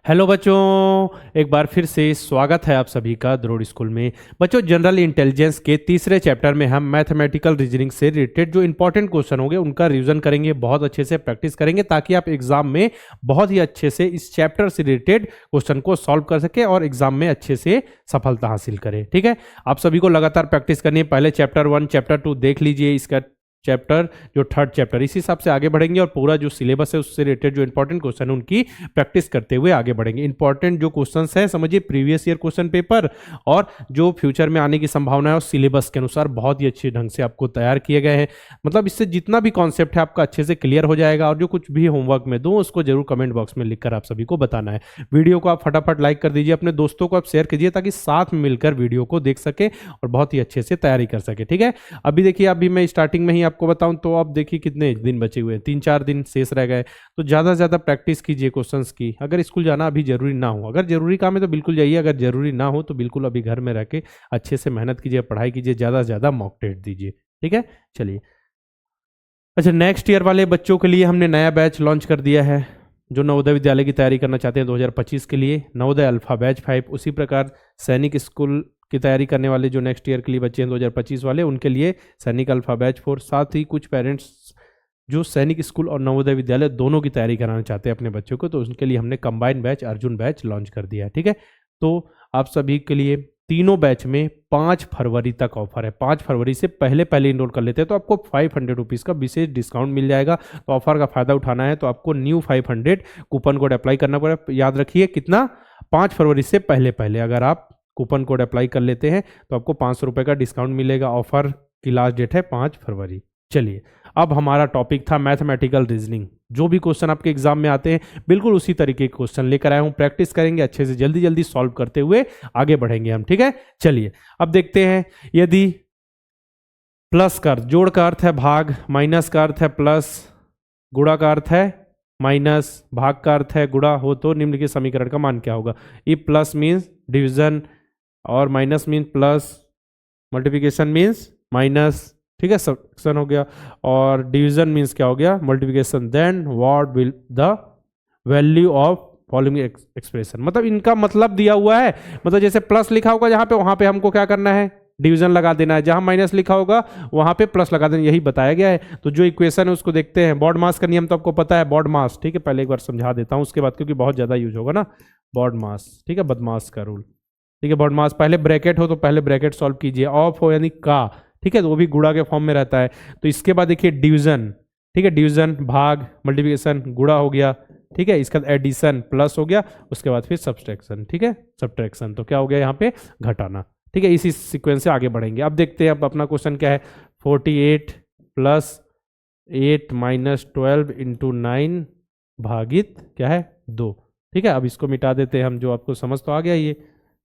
Hello बच्चों, एक बार फिर से स्वागत है आप सभी का द्रोड़ स्कूल में। बच्चों, जनरल इंटेलिजेंस के तीसरे चैप्टर में हम मैथमेटिकल रीजनिंग से रिलेटेड जो इंपॉर्टेंट क्वेश्चन होंगे उनका रिवीजन करेंगे, बहुत अच्छे से प्रैक्टिस करेंगे ताकि आप एग्जाम में बहुत ही अच्छे से इस चैप्टर से रिलेटेड क्वेश्चन को सॉल्व कर सके और एग्जाम में अच्छे से सफलता हासिल करें। ठीक है, आप सभी को लगातार प्रैक्टिस करनी है। पहले चैप्टर 1 चैप्टर 2 देख लीजिए, इसका चैप्टर जो थर्ड चैप्टर, इसी हिसाब से आगे बढ़ेंगे और पूरा जो सिलेबस है उससे रिलेटेड जो इंपॉर्टेंट क्वेश्चन है उनकी प्रैक्टिस करते हुए आगे बढ़ेंगे। इंपॉर्टेंट जो क्वेश्चंस है समझिए, प्रीवियस ईयर क्वेश्चन पेपर और जो फ्यूचर में आने की संभावना है और सिलेबस के अनुसार बहुत ही अच्छे ढंग से आपको तैयार किए गए हैं। मतलब इससे जितना भी कॉन्सेप्ट है आपका अच्छे से क्लियर हो जाएगा। और जो कुछ भी होमवर्क में दूं उसको जरूर कमेंट बॉक्स में लिखकर आप सभी को बताना है। वीडियो को आप फटाफट लाइक कर दीजिए, अपने दोस्तों को आप शेयर कीजिए ताकि साथ में मिलकर वीडियो को देख सके और बहुत ही अच्छे से तैयारी कर सके। ठीक है, अभी देखिए, अभी मैं स्टार्टिंग में ही आपको बताऊं तो अब देखिए कितने दिन बचे हुए हैं, 3-4 दिन शेष रह गए। तो ज़्यादा से ज़्यादा प्रैक्टिस कीजिए क्वेश्चंस की। अगर स्कूल जाना अभी जरूरी ना हो, अगर जरूरी काम है तो बिल्कुल जाइए, अगर जरूरी ना हो तो बिल्कुल अभी घर में रह के अच्छे से मेहनत कीजिए, पढ़ाई कीजिए, ज़्यादा से ज़्यादा मॉक टेस्ट दीजिए। ठीक है, चलिए। अच्छा, नेक्स्ट ईयर वाले बच्चों के लिए हमने नया बैच लॉन्च कर दिया है। जो नवोदय विद्यालय की तैयारी करना चाहते हैं 2025 के लिए, नवोदय अल्फा बैच 5। उसी प्रकार सैनिक स्कूल की तैयारी करने वाले जो नेक्स्ट ईयर के लिए बच्चे हैं 2025 वाले, उनके लिए सैनिक अल्फा बैच 4। साथ ही कुछ पेरेंट्स जो सैनिक स्कूल और नवोदय विद्यालय दोनों की तैयारी कराना चाहते हैं अपने बच्चों को, तो उनके लिए हमने combine batch Arjun batch launch कर दिया है। ठीक है, तो आप सभी के लिए तीनों बैच में 5 फरवरी तक ऑफर है। 5 फरवरी से पहले इनरोल कर लेते हैं तो आपको 500 रुपीज़ का विशेष डिस्काउंट मिल जाएगा। तो ऑफर का फायदा उठाना है तो आपको न्यू 500 कूपन कोड अप्लाई करना पड़ेगा। याद रखिए कितना, 5 फरवरी से पहले अगर आप कूपन कोड अप्लाई कर लेते हैं तो आपको 500 रुपये का डिस्काउंट मिलेगा। ऑफर की लास्ट डेट है 5 फरवरी। चलिए, अब हमारा टॉपिक था मैथमेटिकल रीजनिंग। जो भी क्वेश्चन आपके एग्जाम में आते हैं बिल्कुल उसी तरीके के क्वेश्चन लेकर आया हूं, प्रैक्टिस करेंगे अच्छे से, जल्दी जल्दी सॉल्व करते हुए आगे बढ़ेंगे हम। ठीक है, चलिए अब देखते हैं। यदि प्लस का अर्थ, जोड़ का अर्थ है भाग, माइनस का अर्थ है प्लस, गुणा का अर्थ है माइनस, भाग का अर्थ है गुणा हो, तो निम्नलिखित समीकरण का मान क्या होगा। इफ प्लस मीन्स डिवीजन और minus means plus, multiplication means minus. ठीक है, सब्ट्रैक्शन हो गया, और डिवीजन मीन्स क्या हो गया, multiplication. Then what will the value of following expression. मतलब इनका मतलब दिया हुआ है, मतलब जैसे प्लस लिखा होगा जहां पे, वहां पे हमको क्या करना है, डिवीजन लगा देना है। जहां माइनस लिखा होगा वहां पे प्लस लगा देना, यही बताया गया है। तो जो इक्वेशन है उसको देखते हैं। बॉड मास का नियम तो आपको पता है, बॉड मास। ठीक है, पहले एक बार समझा देता हूं उसके बाद, क्योंकि बहुत ज्यादा यूज होगा ना। बॉड मास, ठीक है, बदमाश का रूल। ठीक है, बॉड मास, पहले ब्रैकेट हो तो पहले ब्रैकेट सॉल्व कीजिए, ऑफ हो यानी का, ठीक है, तो वो भी गुणा के फॉर्म में रहता है। तो इसके बाद देखिए डिवीजन, ठीक है, डिवीजन, भाग, मल्टीप्लिकेशन, गुणा हो गया। ठीक है, इसका एडिशन प्लस हो गया, उसके बाद फिर सब्सट्रैक्शन। ठीक है, सब्सट्रैक्शन तो क्या हो गया यहाँ पे, घटाना। ठीक है, इसी सीक्वेंस से आगे बढ़ेंगे। अब देखते हैं अब अपना क्वेश्चन क्या है। 48 प्लस 8 माइनस 12 इंटू 9 भागित क्या है 2। ठीक है, अब इसको मिटा देते हैं हम, जो आपको समझ तो आ गया ये।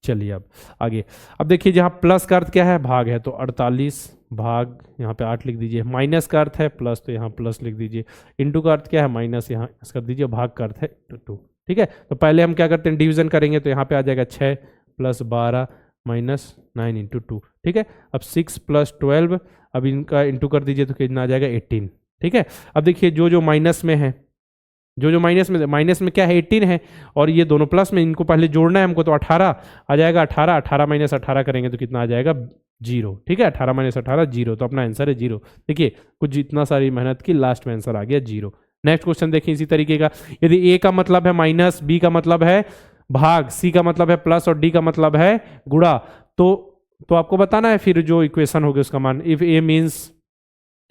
चलिए अब आगे। अब देखिए, जहाँ प्लस का अर्थ क्या है, भाग है, तो 48 भाग, यहाँ पे 8 लिख दीजिए। माइनस का अर्थ है प्लस, तो यहाँ प्लस लिख दीजिए। इंटू का अर्थ क्या है, माइनस, यहाँ कर दीजिए। भाग का अर्थ है 2। ठीक है, तो पहले हम क्या करते हैं, डिवीजन करेंगे, तो यहाँ पे आ जाएगा 6 प्लस 12 माइनस 9 इंटू 2। ठीक है, अब 6 प्लस 12, अब इनका इंटू कर दीजिए तो कितना आ जाएगा 18। ठीक है, अब देखिए जो माइनस में है, जो माइनस में क्या है 18 है, और ये दोनों प्लस में, इनको पहले जोड़ना है हमको, तो 18 आ जाएगा। 18 माइनस 18 करेंगे तो कितना आ जाएगा 0। ठीक है, 18 माइनस 18 0, तो अपना आंसर है 0। देखिए, कुछ जितना सारी मेहनत की, लास्ट में आंसर आ गया 0। नेक्स्ट क्वेश्चन देखिए इसी तरीके का। यदि ए का मतलब है माइनस, बी का मतलब है भाग, सी का मतलब है प्लस और डी का मतलब है गुणा, तो आपको बताना है फिर जो इक्वेशन होगी उसका मान। If A means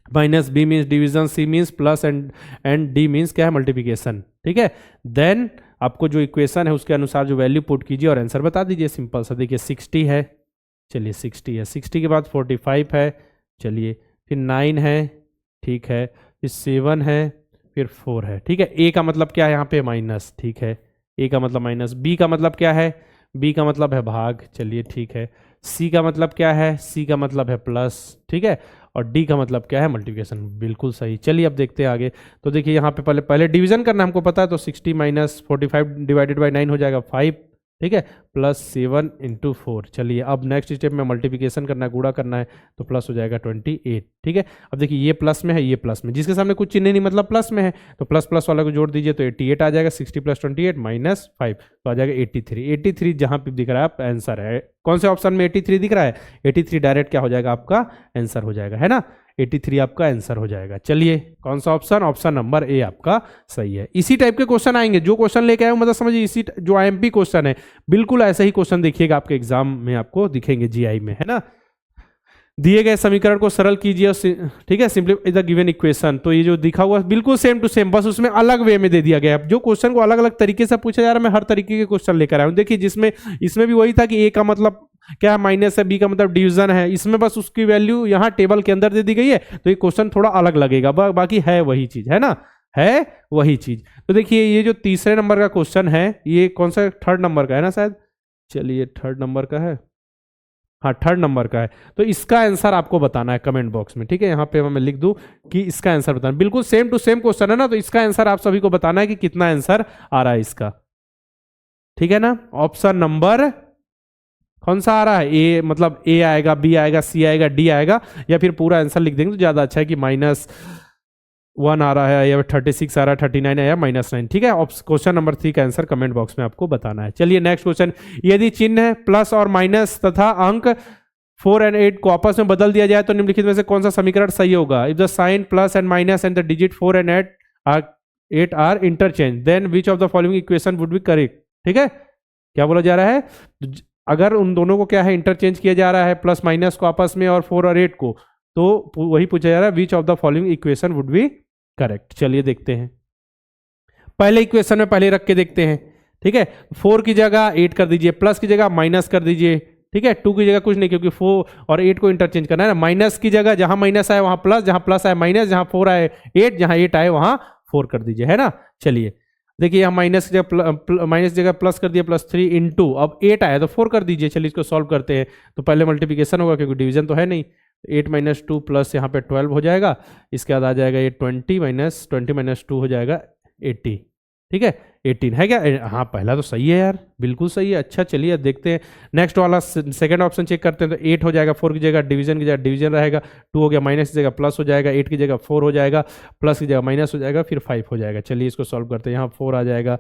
minus, B means division, C means plus and D means क्या है, मल्टीप्लिकेशन। ठीक है, देन आपको जो इक्वेशन है उसके अनुसार जो वैल्यू पुट कीजिए और आंसर बता दीजिए। सिंपल सा, देखिए 60 है, चलिए 60 है, 60 के बाद 45 है, चलिए फिर 9 है, ठीक है, फिर 7 है, फिर 4 है। ठीक है, ए का मतलब क्या है यहाँ पे, माइनस। ठीक है, ए का मतलब माइनस। बी का मतलब क्या है, बी का मतलब है भाग, चलिए ठीक है। सी का मतलब क्या है, सी का मतलब है प्लस। ठीक है, और डी का मतलब क्या है, मल्टीप्लिकेशन। बिल्कुल सही। चलिए अब देखते हैं आगे। तो देखिए यहाँ पे पहले डिवीजन करना हमको पता है, तो 60 माइनस 45 डिवाइडेड बाई 9 हो जाएगा 5। ठीक है, +7 × 4। चलिए अब नेक्स्ट स्टेप में मल्टीप्लिकेशन करना है, गुणा करना है, तो प्लस हो जाएगा 28। ठीक है, अब देखिए ये प्लस में है, ये प्लस में, जिसके सामने कुछ चिन्ह नहीं मतलब प्लस में है, तो प्लस प्लस वाला को जोड़ दीजिए तो 88 आ जाएगा। 60 + 28 -5 तो आ जाएगा 83। 83 जहां पे दिख रहा है आप आंसर है। कौन से ऑप्शन में 83 दिख रहा है? 83 डायरेक्ट क्या हो जाएगा आपका आंसर हो जाएगा, है ना। 83 आपका आंसर हो जाएगा। चलिए कौन सा ऑप्शन? ऑप्शन नंबर ए आपका सही है। इसी टाइप के क्वेश्चन आएंगे, जो क्वेश्चन लेके आए हो मतलब समझिए इसी जो आईएमपी क्वेश्चन है, बिल्कुल ऐसे ही क्वेश्चन देखिएगा आपके एग्जाम में आपको दिखेंगे जीआई में, है ना। दिए गए समीकरण को सरल कीजिए, ठीक है, सिंपली द गिवन इक्वेशन। तो ये जो दिखा हुआ बिल्कुल सेम टू सेम, बस उसमें अलग वे में दे दिया गया है। जो क्वेश्चन को अलग अलग तरीके से पूछा जा रहा है, मैं हर तरीके के क्वेश्चन लेकर आया हूं। देखिए जिसमें इसमें भी वही था कि ए का मतलब क्या है माइनस है, बी का मतलब डिवीजन है, इसमें बस उसकी वैल्यू यहाँ टेबल के अंदर दे दी गई है, तो ये क्वेश्चन थोड़ा अलग लगेगा, बाकी है वही चीज, है ना, है वही चीज। तो देखिए ये जो तीसरे नंबर का क्वेश्चन है, ये कौन सा? थर्ड नंबर का है ना शायद। चलिए थर्ड नंबर का है, हाँ थर्ड नंबर का है। तो इसका आंसर आपको बताना है कमेंट बॉक्स में, ठीक है। यहाँ पे मैं लिख दूं कि इसका आंसर बताना, बिल्कुल सेम टू सेम क्वेश्चन है ना, तो इसका आंसर आप सभी को बताना है कि कितना आंसर आ रहा है इसका, ठीक है ना। ऑप्शन नंबर कौन सा आ रहा है? ए, मतलब ए आएगा, बी आएगा, सी आएगा, डी आएगा, या फिर पूरा आंसर लिख देंगे तो ज्यादा अच्छा है कि -1 आ रहा है या 36 आ रहा है, 39 है या -9, ठीक है। क्वेश्चन नंबर 3 का आंसर कमेंट बॉक्स में आपको बताना है। चलिए नेक्स्ट क्वेश्चन, यदि चिन्ह है प्लस और माइनस तथा अंक 4 और 8 को आपस में बदल दिया जाए तो निम्नलिखित में से कौन सा समीकरण सही होगा? If the sign plus and minus and the digit 4 और 8 are interchange, then which of the following equation would be correct? ठीक है, क्या बोला जा रहा है? अगर उन दोनों को क्या है इंटरचेंज किया जा रहा है, प्लस माइनस को आपस में और 4 और 8 को, तो वही पूछा जा रहा है विच of the following equation would be correct. चलिए देखते हैं, पहले इक्वेशन में पहले रख के देखते हैं, ठीक है। 4 की जगह 8 कर दीजिए, प्लस की जगह माइनस कर दीजिए, ठीक है। 2 की जगह कुछ नहीं, क्योंकि 4 और 8 को इंटरचेंज करना है ना। माइनस की जगह जहां माइनस आए वहां प्लस, जहां प्लस आए माइनस, जहां 4 आए 8, जहां 8 आए वहां 4 कर दीजिए, है ना। चलिए देखिए यहाँ माइनस की जगह प्लस कर दिया, +3 इंटू, अब 8 आया तो 4 कर दीजिए। चलिए इसको सॉल्व करते हैं, तो पहले मल्टीप्लिकेशन होगा क्योंकि डिवीजन तो है नहीं। 8 - 2 प्लस यहाँ पे 12 हो जाएगा, इसके बाद आ जाएगा ये 20 - 2 हो जाएगा 80, ठीक है। 18 है क्या? हाँ पहला तो सही है यार, बिल्कुल सही है। अच्छा चलिए अब देखते हैं नेक्स्ट वाला, सेकंड ऑप्शन चेक करते हैं। तो 8 हो जाएगा, 4 की जगह डिवीजन की जगह डिवीजन रहेगा, 2 हो गया, माइनस की जगह प्लस हो जाएगा, 8 की जगह 4 हो जाएगा, प्लस की जगह माइनस हो जाएगा, फिर 5 हो जाएगा। चलिए इसको सॉल्व करते हैं, यहाँ 4 आ जाएगा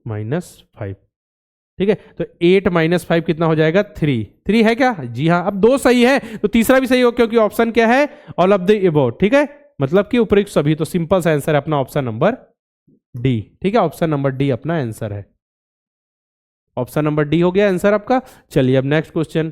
-5, ठीक है। तो 8 - 5 कितना हो जाएगा? 3 है क्या? जी हाँ। अब 2 सही है तो तीसरा भी सही हो, क्योंकि ऑप्शन क्या है? ऑल ऑफ द अबव, ठीक है, मतलब कि उपयुक्त सभी। तो सिंपल सा आंसर है अपना ऑप्शन नंबर डी, ठीक है। ऑप्शन नंबर डी अपना आंसर है, ऑप्शन नंबर डी हो गया आंसर आपका। चलिए अब नेक्स्ट क्वेश्चन,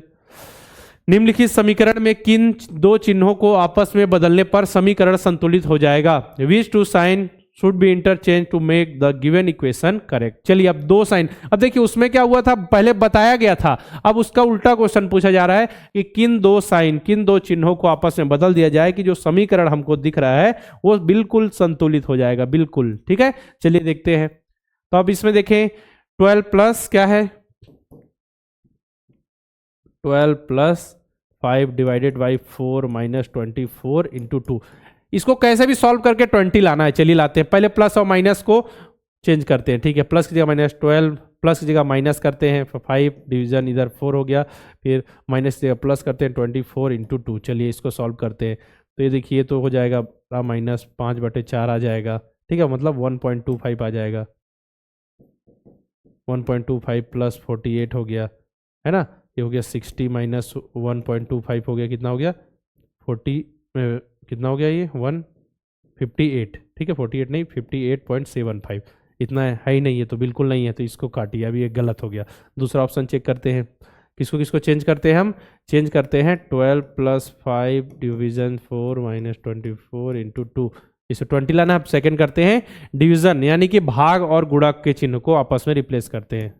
निम्नलिखित समीकरण में किन 2 चिन्हों को आपस में बदलने पर समीकरण संतुलित हो जाएगा? Which 2 sign should be interchange to make the given equation correct? चलिए अब 2 साइन, अब देखिए उसमें क्या हुआ था, पहले बताया गया था, अब उसका उल्टा क्वेश्चन पूछा जा रहा है कि किन 2 साइन, किन 2 चिन्हों को आपस में बदल दिया जाए कि जो समीकरण हमको दिख रहा है वो बिल्कुल संतुलित हो जाएगा, बिल्कुल, ठीक है। चलिए देखते हैं, तो अब इसमें देखें 12 प्लस क्या है, 12 + 5 / 4 - 24 × 2, इसको कैसे भी सॉल्व करके 20 लाना है। चलिए लाते हैं, पहले प्लस और माइनस को चेंज करते हैं, ठीक है। प्लस की जगह -12, प्लस की जगह माइनस करते हैं, 5 डिवीजन इधर 4 हो गया, फिर माइनस की जगह प्लस करते हैं 24 × 2। चलिए इसको सॉल्व करते हैं, तो ये देखिए तो हो जाएगा -5/4 आ जाएगा, ठीक है, मतलब 1.25 आ जाएगा, 1.25 + 48 हो गया, है ना। ये हो गया 60 - 1.25 हो गया, कितना हो गया 40, कितना हो गया ये 158, ठीक है, 48 नहीं 58.75, इतना है ही नहीं, है तो बिल्कुल नहीं है, तो इसको काटिए, अभी ये गलत हो गया। दूसरा ऑप्शन चेक करते हैं, किसको किसको चेंज करते हैं हम? चेंज करते हैं 12 + 5 डिवीजन 4 - 24 × 2, इसे 20 लाना। अब सेकंड करते हैं डिवीजन, यानी कि भाग और गुणक के चिन्ह को आपस में रिप्लेस करते हैं,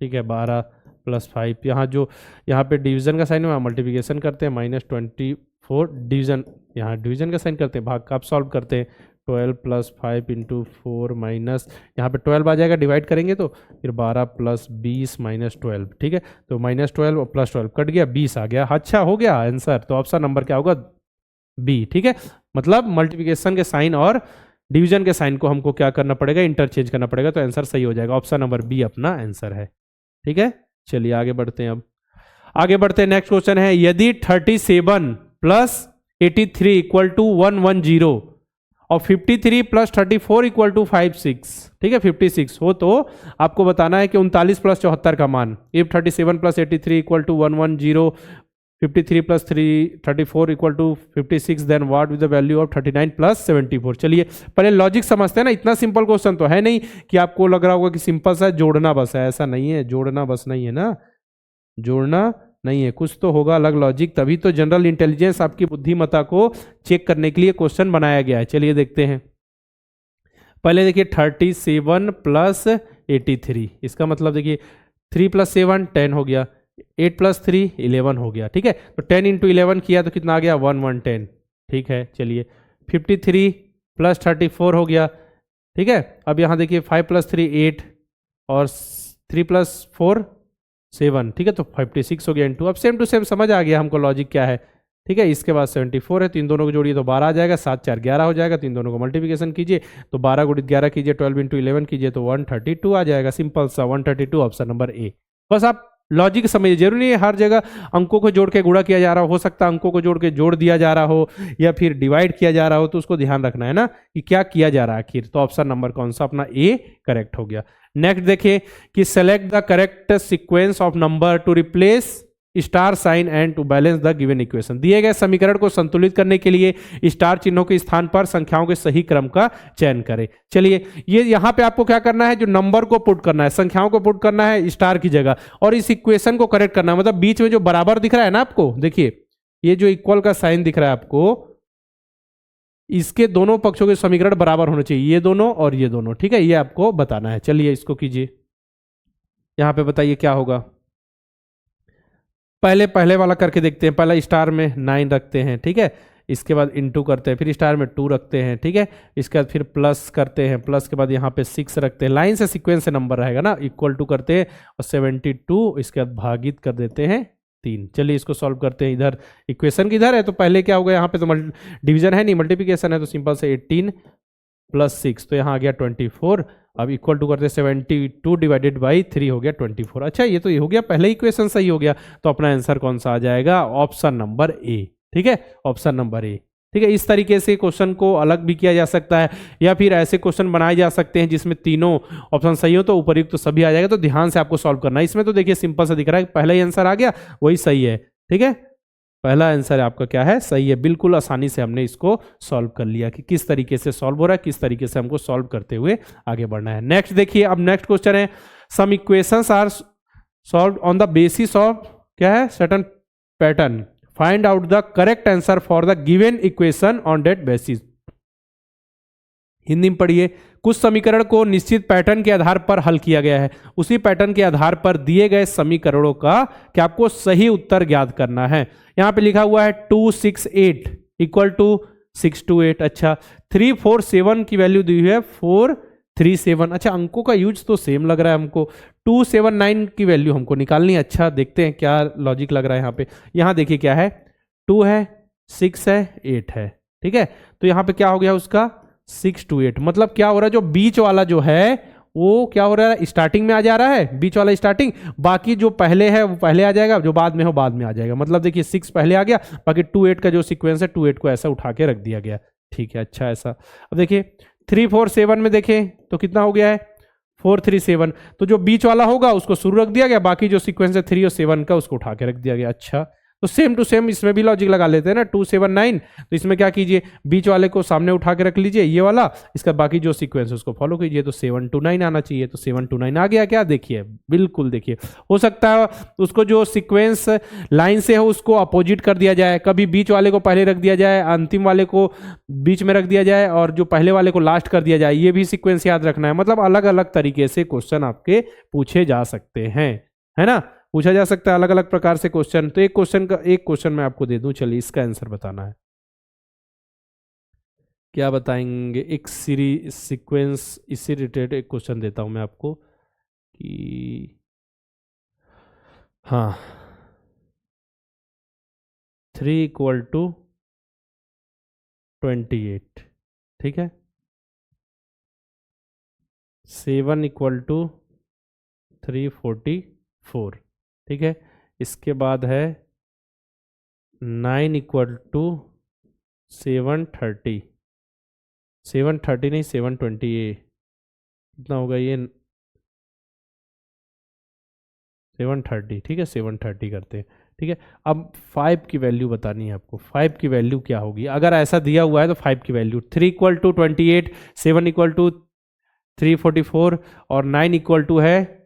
ठीक है। 12 + 5, यहाँ पे डिवीजन का साइन है, मल्टीप्लिकेशन करते हैं, -24 डिवीजन, यहाँ डिवीजन का साइन करते हैं, भाग का आप सॉल्व करते हैं, 12 + 5 × 4 माइनस, यहाँ पे 12 आ जाएगा, डिवाइड करेंगे तो फिर 12 + 20 - 12, ठीक है। तो -12 और +12 कट गया, 20 आ गया। अच्छा हो गया आंसर, तो ऑप्शन नंबर क्या होगा? बी, ठीक है। मतलब मल्टीप्लिकेशन के साइन और डिवीजन के साइन को हमको क्या करना पड़ेगा, इंटरचेंज करना पड़ेगा, तो आंसर सही हो जाएगा। ऑप्शन नंबर बी अपना आंसर है। ठीक है, चलिए आगे बढ़ते हैं। अब आगे बढ़ते हैं, नेक्स्ट क्वेश्चन है, यदि 37 प्लस 83 इक्वल टू 110 और 53 प्लस 34 इक्वल टू 56, ठीक है 56 हो, तो आपको बताना है कि 39 प्लस 74 का मान। If 37 plus 83 equal to 110, 53 plus 34 equal to 56, then what with the value of 39 plus 74। चलिए पहले लॉजिक समझते हैं ना, इतना सिंपल क्वेश्चन तो है नहीं कि आपको लग रहा होगा कि सिंपल सा जोड़ना बस है, ऐसा नहीं है, जोड़ना बस नहीं है ना, जोड़ना नहीं है, कुछ तो होगा अलग लॉजिक, तभी तो जनरल इंटेलिजेंस आपकी बुद्धिमत्ता को चेक करने के लिए क्वेश्चन बनाया गया है। चलिए देखते हैं, पहले देखिए 37 प्लस 83, इसका मतलब देखिए 3 प्लस 7 10 हो गया, 8 प्लस 3 11 हो गया, ठीक है, तो 10 इंटू 11 किया तो कितना आ गया 1110, ठीक है। चलिए 53 प्लस 34 हो गया, ठीक है। अब यहाँ देखिए 5 प्लस 3 8 और 3 प्लस 4 7, ठीक है, तो 56 हो गया इंटू, अब सेम टू सेम समझ आ गया हमको लॉजिक क्या है, ठीक है। इसके बाद 74 है, तो इन दोनों को जोड़िए तो 12 आ जाएगा, 7 4 11 हो जाएगा, तो इन दोनों को मल्टीप्लिकेशन कीजिए तो 12 गुणित 11 कीजिए, 12 इंटू 11 कीजिए तो 132 आ जाएगा, सिंपल सा 132, ऑप्शन नंबर ए। बस आप लॉजिक समझिए, जरूरी नहीं है हर जगह अंकों को जोड़ के गुणा किया जा रहा हो सकता है अंकों को जोड़ के जोड़ दिया जा रहा हो या फिर डिवाइड किया जा रहा हो, तो उसको ध्यान रखना है ना कि क्या किया जा रहा है आखिर। तो ऑप्शन नंबर कौन सा अपना ए करेक्ट हो गया। नेक्स्ट देखिए कि select the correct sequence of number to replace star sign and to balance the given equation. दिए गए समीकरण को संतुलित करने के लिए स्टार चिन्हों के स्थान पर संख्याओं के सही क्रम का चयन करें। चलिए ये यहां पे आपको क्या करना है, जो नंबर को पुट करना है, संख्याओं को पुट करना है स्टार की जगह, और इस इक्वेशन को करेक्ट करना है, मतलब बीच में जो बराबर दिख रहा है ना आपको, देखिए ये जो इक्वल का साइन दिख रहा है आपको, इसके दोनों पक्षों के समीकरण बराबर होने चाहिए, ये दोनों और ये दोनों, ठीक है, ये आपको बताना है। चलिए इसको कीजिए, यहां पे बताइए क्या होगा। पहले वाला करके देखते हैं, पहला स्टार में 9 रखते हैं, ठीक है, इसके बाद इंटू करते हैं, फिर स्टार में 2 रखते हैं, ठीक है, इसके बाद फिर प्लस करते हैं, प्लस के बाद यहाँ पे 6 रखते हैं, लाइन से सीक्वेंस से नंबर रहेगा ना, इक्वल टू करते हैं और 72, इसके बाद भागित कर देते हैं 3। चलिए इसको सॉल्व करते हैं, इधर इक्वेशन किधर है, तो पहले क्या होगा, यहाँ पे तो डिवीजन है नहीं, मल्टीप्लिकेशन है, तो सिंपल से 18 प्लस 6, तो यहाँ आ गया 24। अब इक्वल टू करते 72 डिवाइडेड बाई 3 हो गया 24। अच्छा ये तो ये हो गया, पहले इक्वेशन सही हो गया, तो अपना आंसर कौन सा आ जाएगा, ऑप्शन नंबर ए, ठीक है, ऑप्शन नंबर ए, ठीक है। इस तरीके से क्वेश्चन को अलग भी किया जा सकता है, या फिर ऐसे क्वेश्चन बनाए जा सकते हैं जिसमें तीनों ऑप्शन सही हो तो उपयुक्त तो सभी आ जाएगा, तो ध्यान से आपको सॉल्व करना है। इसमें तो देखिए सिंपल सा दिख रहा है, पहला ही आंसर आ गया वही सही है, ठीक है, पहला आंसर आपका क्या है, सही है, बिल्कुल आसानी से हमने इसको सॉल्व कर लिया कि किस तरीके से सॉल्व हो रहा है, किस तरीके से हमको सॉल्व करते हुए आगे बढ़ना है। नेक्स्ट देखिए, अब नेक्स्ट क्वेश्चन है, some equations are solved on the basis of क्या है, certain pattern, find out the correct answer for the given equation on that basis. Hindi में पढ़िए, कुछ समीकरण को निश्चित पैटर्न के आधार पर हल किया गया है, उसी पैटर्न के आधार पर दिए गए समीकरणों का क्या आपको सही उत्तर ज्ञात करना है। यहां पे लिखा हुआ है 268 इक्वल टू 628, अच्छा 347 की वैल्यू दी हुई है 437, अच्छा अंकों का यूज तो सेम लग रहा है हमको, 279 की वैल्यू हमको निकालनी है। अच्छा देखते हैं क्या लॉजिक लग रहा है यहाँ पे, यहाँ देखिए क्या है, 2 है, 6 है, 8 है, ठीक है, तो यहाँ पे क्या हो गया उसका 628, मतलब क्या हो रहा है, जो बीच वाला जो है वो क्या हो रहा है, स्टार्टिंग में आ जा रहा है, बीच वाला स्टार्टिंग, बाकी जो पहले है वो पहले आ जाएगा, जो बाद में हो बाद में आ जाएगा, मतलब देखिए 6 पहले आ गया, बाकी 28 का जो सीक्वेंस है 28 को ऐसा उठा के रख दिया गया, ठीक है। अच्छा ऐसा, अब देखिए 347 में देखें तो कितना हो गया है 437, तो जो बीच वाला होगा उसको शुरू रख दिया गया, बाकी जो सीक्वेंस है 3 और 7 का उसको उठा के रख दिया गया। अच्छा तो सेम टू सेम इसमें भी लॉजिक लगा लेते हैं ना, 279, तो इसमें क्या कीजिए, बीच वाले को सामने उठा के रख लीजिए ये वाला, इसका बाकी जो सीक्वेंस है उसको फॉलो कीजिए, तो 729 आना चाहिए, तो 729 आ गया क्या, देखिए बिल्कुल, देखिए हो सकता है उसको जो सीक्वेंस लाइन से हो उसको अपोजिट कर दिया जाए, कभी बीच वाले को पहले रख दिया जाए, अंतिम वाले को बीच में रख दिया जाए और जो पहले वाले को लास्ट कर दिया जाए, ये भी सीक्वेंस याद रखना है, मतलब अलग अलग तरीके से क्वेश्चन आपके पूछे जा सकते हैं, है ना, पूछा जा सकता है अलग अलग प्रकार से क्वेश्चन। तो एक क्वेश्चन मैं आपको दे दूं, चलिए इसका आंसर बताना है, क्या बताएंगे, एक सीक्वेंस इससे रिलेटेड एक क्वेश्चन देता हूं मैं आपको कि हाँ 3 = 28, ठीक है, 7 इक्वल टू 344, ठीक है। इसके बाद है 9 इक्वल टू 730, 730 नहीं 720, कितना होगा ये 730, ठीक है 730 करते हैं, ठीक है। अब 5 की वैल्यू बतानी है आपको, 5 की वैल्यू क्या होगी अगर ऐसा दिया हुआ है तो 5 की value 3 equal to 28, 7 equal to 344 और 9 इक्वल टू है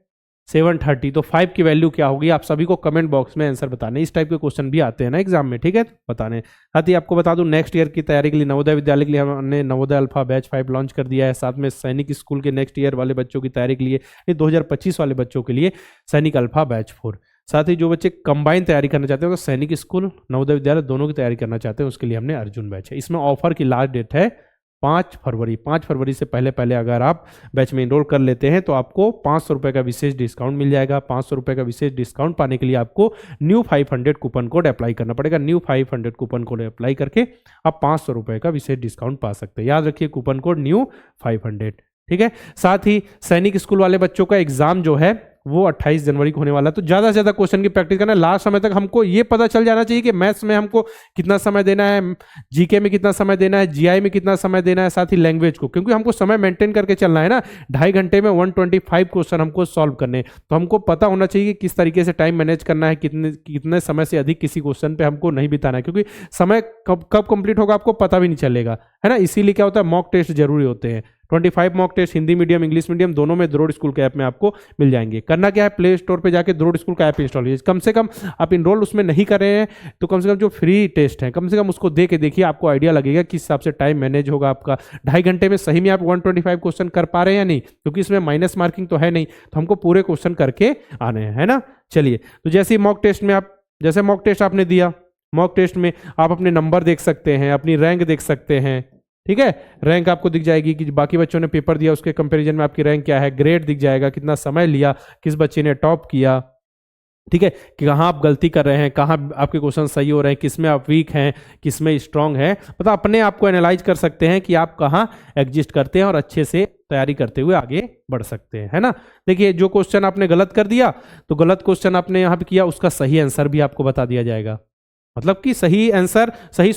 730, तो 5 की वैल्यू क्या होगी आप सभी को कमेंट बॉक्स में आंसर बताने। इस टाइप के क्वेश्चन भी आते हैं ना एग्जाम में, ठीक है, बताने। साथ ही आपको बता दूं नेक्स्ट ईयर की तैयारी के लिए नवोदय विद्यालय के लिए हमने नवोदय अल्फा बैच 5 लॉन्च कर दिया है। साथ में सैनिक स्कूल के नेक्स्ट ईयर वाले बच्चों की तैयारी के लिए 2025 वाले बच्चों के लिए सैनिक अल्फा बैच 4। साथ ही जो बच्चे कंबाइन तैयारी करना चाहते हैं तो सैनिक स्कूल नवोदय विद्यालय दोनों की तैयारी करना चाहते हैं उसके लिए हमने अर्जुन बैच है। इसमें ऑफर की लास्ट डेट है 5 फरवरी। 5 फरवरी से पहले पहले अगर आप बैच में इनरोल कर लेते हैं तो आपको 500 रुपये का विशेष डिस्काउंट मिल जाएगा। 500 रुपये का विशेष डिस्काउंट पाने के लिए आपको न्यू 500 कूपन कोड अप्लाई करना पड़ेगा। न्यू 500 कूपन कोड अप्लाई करके आप 500 रुपये का विशेष डिस्काउंट पा सकते हैं। याद रखिए कूपन कोड न्यू 500, ठीक है। साथ ही सैनिक स्कूल वाले बच्चों का एग्जाम जो है वो 28 जनवरी को होने वाला है, तो ज़्यादा से ज़्यादा क्वेश्चन की प्रैक्टिस करना है। लास्ट समय तक हमको ये पता चल जाना चाहिए कि मैथ्स में हमको कितना समय देना है, जीके में कितना समय देना है, जीआई में कितना समय देना है, साथ ही लैंग्वेज को, क्योंकि हमको समय मेंटेन करके चलना है ना। 2.5 घंटे में 125 क्वेश्चन हमको सॉल्व करने, तो हमको पता होना चाहिए कि किस तरीके से टाइम मैनेज करना है, कितने समय से अधिक किसी क्वेश्चन पर हमको नहीं बिताना है, क्योंकि समय कब कंप्लीट होगा आपको पता भी नहीं चलेगा, है ना। इसीलिए क्या होता है मॉक टेस्ट जरूरी होते हैं। 25 mock test Hindi medium English medium दोनों में द्रोड़ स्कूल के ऐप में आपको मिल जाएंगे। करना क्या है, प्ले स्टोर पे जाके द्रोड़ स्कूल का ऐप इंस्टॉल कीजिए। कम से कम आप इनरोल उसमें नहीं कर रहे हैं तो कम से कम जो फ्री टेस्ट है कम से कम उसको दे के देखिए, आपको आइडिया लगेगा किस हिसाब से टाइम मैनेज होगा आपका। 2.5 घंटे में सही में आप 125 क्वेश्चन कर पा रहे हैं या नहीं, क्योंकि इसमें माइनस मार्किंग तो है नहीं, तो हमको पूरे क्वेश्चन करके आने हैं, है ना। चलिए, तो जैसे मॉक टेस्ट में आप जैसे मॉक टेस्ट आपने दिया, मॉक टेस्ट में आप अपने नंबर देख सकते हैं, अपनी रैंक देख सकते हैं, ठीक है। रैंक आपको दिख जाएगी कि बाकी बच्चों ने पेपर दिया उसके कंपैरिजन में आपकी रैंक क्या है। ग्रेड दिख जाएगा, कितना समय लिया, किस बच्चे ने टॉप किया, ठीक है, कि कहाँ आप गलती कर रहे हैं, कहाँ आपके क्वेश्चन सही हो रहे हैं, किस में आप वीक हैं, किस में स्ट्रांग है, मतलब अपने आप को एनालाइज कर सकते हैं कि आप कहाँ एग्जिस्ट करते हैं और अच्छे से तैयारी करते हुए आगे बढ़ सकते हैं, है ना। देखिए, जो क्वेश्चन आपने गलत कर दिया तो गलत क्वेश्चन आपने यहाँ पे किया, उसका सही आंसर भी आपको बता दिया जाएगा, मतलब कि सही आंसर सही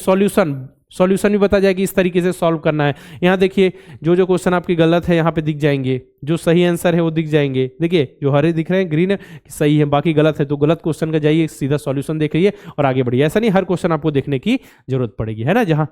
सॉल्यूशन भी बता जाएगी, इस तरीके से सॉल्व करना है। यहाँ देखिए, जो जो क्वेश्चन आपकी गलत है यहाँ पे दिख जाएंगे, जो सही आंसर है वो दिख जाएंगे। देखिए, जो हरे दिख रहे हैं ग्रीन है सही है, बाकी गलत है, तो गलत क्वेश्चन का जाइए सीधा सॉल्यूशन देख लीजिए और आगे बढ़िए। ऐसा नहीं हर क्वेश्चन आपको देखने की जरूरत पड़ेगी, है ना, जहाँ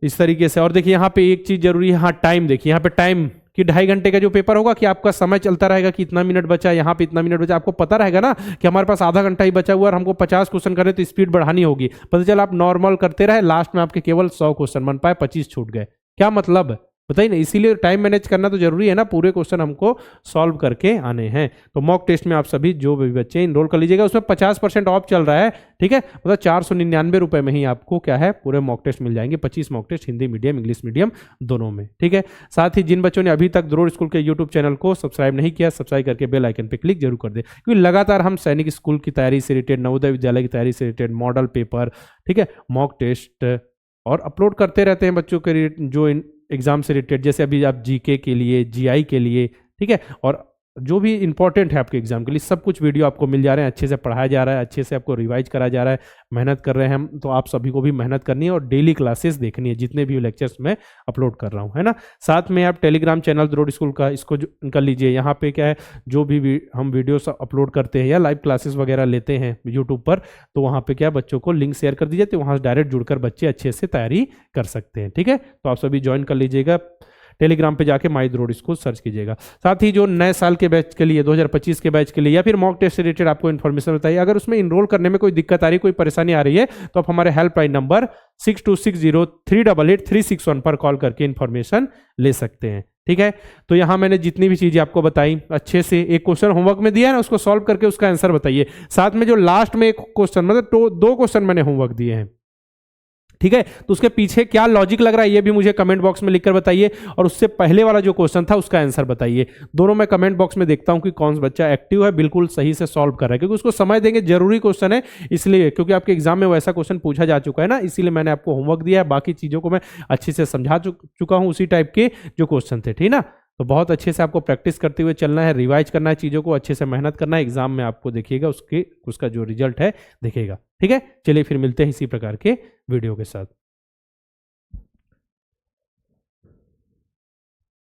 इस तरीके से। और देखिए यहाँ पे एक चीज जरूरी है, हाँ टाइम देखिए, यहाँ पे टाइम कि 2.5 घंटे का जो पेपर होगा कि आपका समय चलता रहेगा कि इतना मिनट बचा, यहाँ पे इतना मिनट बचा, आपको पता रहेगा ना कि हमारे पास आधा घंटा ही बचा हुआ और हमको 50 क्वेश्चन करें तो स्पीड बढ़ानी होगी। पता चला आप नॉर्मल करते रहे, लास्ट में आपके केवल 100 क्वेश्चन बन पाए, 25 छूट गए, क्या मतलब बताइए ना। इसीलिए टाइम मैनेज करना तो जरूरी है ना, पूरे क्वेश्चन हमको सॉल्व करके आने हैं। तो मॉक टेस्ट में आप सभी जो भी बच्चे इनरोल कर लीजिएगा, उसमें 50% ऑफ चल रहा है, ठीक है, मतलब 499 रुपए में ही आपको क्या है पूरे मॉक टेस्ट मिल जाएंगे। 25 mock test Hindi medium English medium दोनों में, ठीक है। साथ ही जिन बच्चों ने अभी तक द्रोड़ स्कूल के यूट्यूब चैनल को सब्सक्राइब नहीं किया, सब्सक्राइब करके बेल आइकन पर क्लिक जरूर कर दे, क्योंकि लगातार हम सैनिक स्कूल की तैयारी से रिलेटेड, नवोदय विद्यालय की तैयारी से रिलेटेड मॉडल पेपर, ठीक है, मॉक टेस्ट और अपलोड करते रहते हैं बच्चों के जो एग्जाम से रिलेटेड, जैसे अभी आप जीके के लिए, जीआई के लिए, ठीक है, और जो भी इंपॉर्टेंट है आपके एग्जाम के लिए, सब कुछ वीडियो आपको मिल जा रहे हैं, अच्छे से पढ़ाया जा रहा है, अच्छे से आपको रिवाइज कराया जा रहा है, मेहनत कर रहे हैं हम। तो आप सभी को भी मेहनत करनी है और डेली क्लासेस देखनी है, जितने भी लेक्चर्स मैं अपलोड कर रहा हूँ, है ना। साथ में आप टेलीग्राम चैनल द्रोड़ स्कूल का इसको कर लीजिए। यहाँ पे क्या है, जो भी हम वीडियोस अपलोड करते हैं या लाइव क्लासेस वगैरह लेते हैं यूट्यूब पर, तो वहाँ पे क्या बच्चों को लिंक शेयर कर दीजिए, तो वहाँ से डायरेक्ट जुड़कर बच्चे अच्छे से तैयारी कर सकते हैं, ठीक है। तो आप सभी ज्वाइन कर लीजिएगा, टेलीग्राम पे जाके माई द्रोड़ स्कूल सर्च कीजिएगा। साथ ही जो नए साल के बैच के लिए, 2025 के बैच के लिए या फिर मॉक टेस्ट से रिलेटेड आपको इन्फॉर्मेशन बताइए, अगर उसमें इनरोल करने में कोई दिक्कत आ रही है, कोई परेशानी आ रही है, तो आप हमारे हेल्पलाइन नंबर 6260388361 पर कॉल करके इन्फॉर्मेशन ले सकते हैं, ठीक है। तो यहाँ मैंने जितनी भी चीजें आपको बताई, अच्छे से एक क्वेश्चन होमवर्क में दिया है ना, उसको सॉल्व करके उसका आंसर बताइए। साथ में जो लास्ट में एक क्वेश्चन, मतलब 2 क्वेश्चन मैंने होमवर्क दिए हैं, ठीक है, तो उसके पीछे क्या लॉजिक लग रहा है ये भी मुझे कमेंट बॉक्स में लिखकर बताइए, और उससे पहले वाला जो क्वेश्चन था उसका आंसर बताइए। दोनों मैं कमेंट बॉक्स में देखता हूं कि कौन सा बच्चा एक्टिव है, बिल्कुल सही से सॉल्व कर रहा है, क्योंकि उसको समझ देंगे, जरूरी क्वेश्चन है इसलिए, क्योंकि आपके एग्जाम में वैसा क्वेश्चन पूछा जा चुका है ना, इसीलिए मैंने आपको होमवर्क दिया है, बाकी चीजों को मैं अच्छे से समझा चुका हूं उसी टाइप के जो क्वेश्चन थे, ठीक ना। तो बहुत अच्छे से आपको प्रैक्टिस करते हुए चलना है, रिवाइज करना है, चीज़ों को अच्छे से मेहनत करना है, एग्जाम में आपको देखिएगा उसका जो रिजल्ट है दिखेगा। ठीक है, चलिए फिर मिलते हैं इसी प्रकार के वीडियो के साथ।